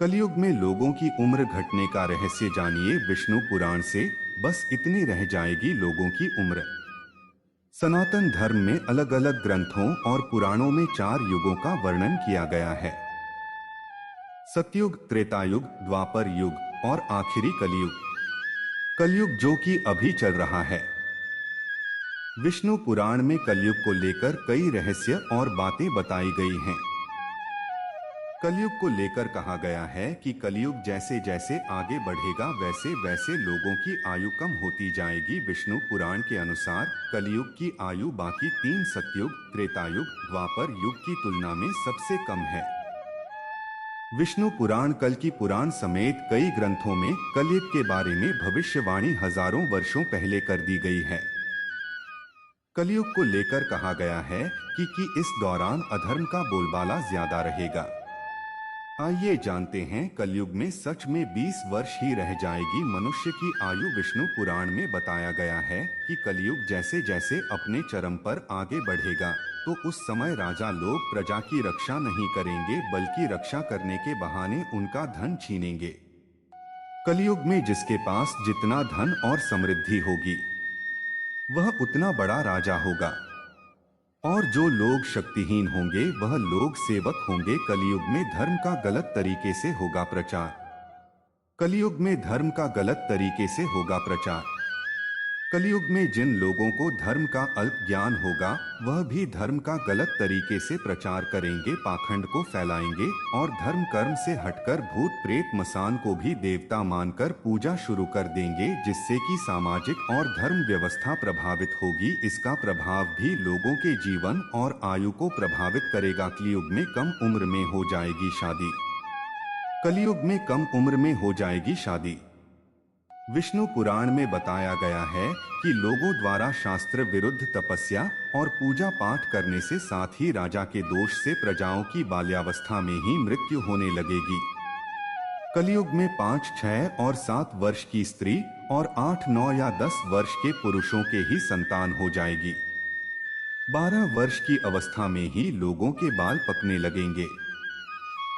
कलयुग में लोगों की उम्र घटने का रहस्य जानिए विष्णु पुराण से। बस इतनी रह जाएगी लोगों की उम्र। सनातन धर्म में अलग अलग ग्रंथों और पुराणों में 4 युगों का वर्णन किया गया है। सतयुग, त्रेतायुग, द्वापर युग और आखिरी कलयुग। कलयुग जो कि अभी चल रहा है। विष्णु पुराण में कलयुग को लेकर कई रहस्य और बातें बताई गई हैं। कलयुग को लेकर कहा गया है कि कलयुग जैसे जैसे आगे बढ़ेगा वैसे वैसे लोगों की आयु कम होती जाएगी। विष्णु पुराण के अनुसार कलयुग की आयु बाकी 3 सतयुग, त्रेतायुग, द्वापर युग की तुलना में सबसे कम है। विष्णु पुराण, कल की पुराण समेत कई ग्रंथों में कलयुग के बारे में भविष्यवाणी हजारों वर्षों पहले कर दी गई है। कलयुग को लेकर कहा गया है कि इस दौरान अधर्म का बोलबाला ज्यादा रहेगा। आइए जानते हैं कलयुग में सच में 20 वर्ष ही रह जाएगी मनुष्य की आयु। विष्णु पुराण में बताया गया है कि कलयुग जैसे जैसे अपने चरम पर आगे बढ़ेगा तो उस समय राजा लोग प्रजा की रक्षा नहीं करेंगे बल्कि रक्षा करने के बहाने उनका धन छीनेंगे। कलयुग में जिसके पास जितना धन और समृद्धि होगी वह उतना बड़ा राजा होगा और जो लोग शक्तिहीन होंगे वह लोग सेवक होंगे। कलयुग में धर्म का गलत तरीके से होगा प्रचार। कलयुग में धर्म का गलत तरीके से होगा प्रचार। कलयुग में जिन लोगों को धर्म का अल्प ज्ञान होगा वह भी धर्म का गलत तरीके से प्रचार करेंगे, पाखंड को फैलाएंगे और धर्म कर्म से हटकर भूत प्रेत मसान को भी देवता मानकर पूजा शुरू कर देंगे, जिससे कि सामाजिक और धर्म व्यवस्था प्रभावित होगी। इसका प्रभाव भी लोगों के जीवन और आयु को प्रभावित करेगा। कलयुग में कम उम्र में हो जाएगी शादी। कलयुग में कम उम्र में हो जाएगी शादी। विष्णु पुराण में बताया गया है कि लोगों द्वारा शास्त्र विरुद्ध तपस्या और पूजा पाठ करने से साथ ही राजा के दोष से प्रजाओं की बाल्यावस्था में ही मृत्यु होने लगेगी। कलयुग में 5, 6 और 7 वर्ष की स्त्री और 8, 9 या 10 वर्ष के पुरुषों के ही संतान हो जाएगी। 12 वर्ष की अवस्था में ही लोगों के बाल पकने लगेंगे।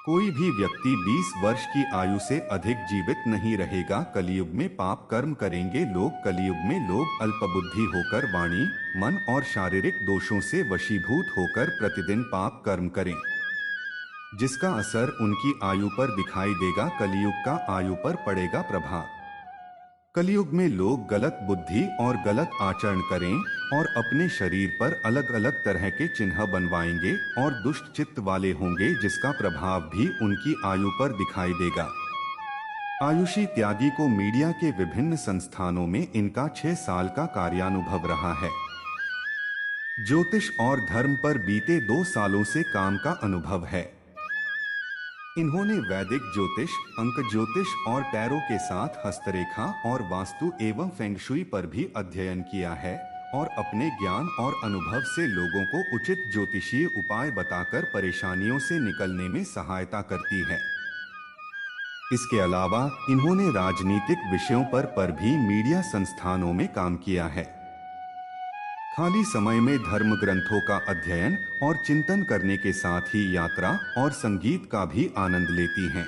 कोई भी व्यक्ति 20 वर्ष की आयु से अधिक जीवित नहीं रहेगा। कलयुग में पाप कर्म करेंगे लोग। कलयुग में लोग अल्पबुद्धि होकर वाणी, मन और शारीरिक दोषों से वशीभूत होकर प्रतिदिन पाप कर्म करें, जिसका असर उनकी आयु पर दिखाई देगा। कलयुग का आयु पर पड़ेगा प्रभाव। कलयुग में लोग गलत बुद्धि और गलत आचरण करें और अपने शरीर पर अलग अलग तरह के चिन्ह बनवाएंगे और दुष्ट चित्त वाले होंगे, जिसका प्रभाव भी उनकी आयु पर दिखाई देगा। आयुषी त्यागी को मीडिया के विभिन्न संस्थानों में इनका 6 साल का कार्यानुभव रहा है। ज्योतिष और धर्म पर बीते 2 सालों से काम का अनुभव है। इन्होंने वैदिक ज्योतिष, अंक ज्योतिष और टैरो के साथ हस्तरेखा और वास्तु एवं फेंगशुई पर भी अध्ययन किया है और अपने ज्ञान और अनुभव से लोगों को उचित ज्योतिषीय उपाय बताकर परेशानियों से निकलने में सहायता करती है। इसके अलावा इन्होंने राजनीतिक विषयों पर भी मीडिया संस्थानों में काम किया है। खाली समय में धर्म ग्रंथों का अध्ययन और चिंतन करने के साथ ही यात्रा और संगीत का भी आनंद लेती हैं।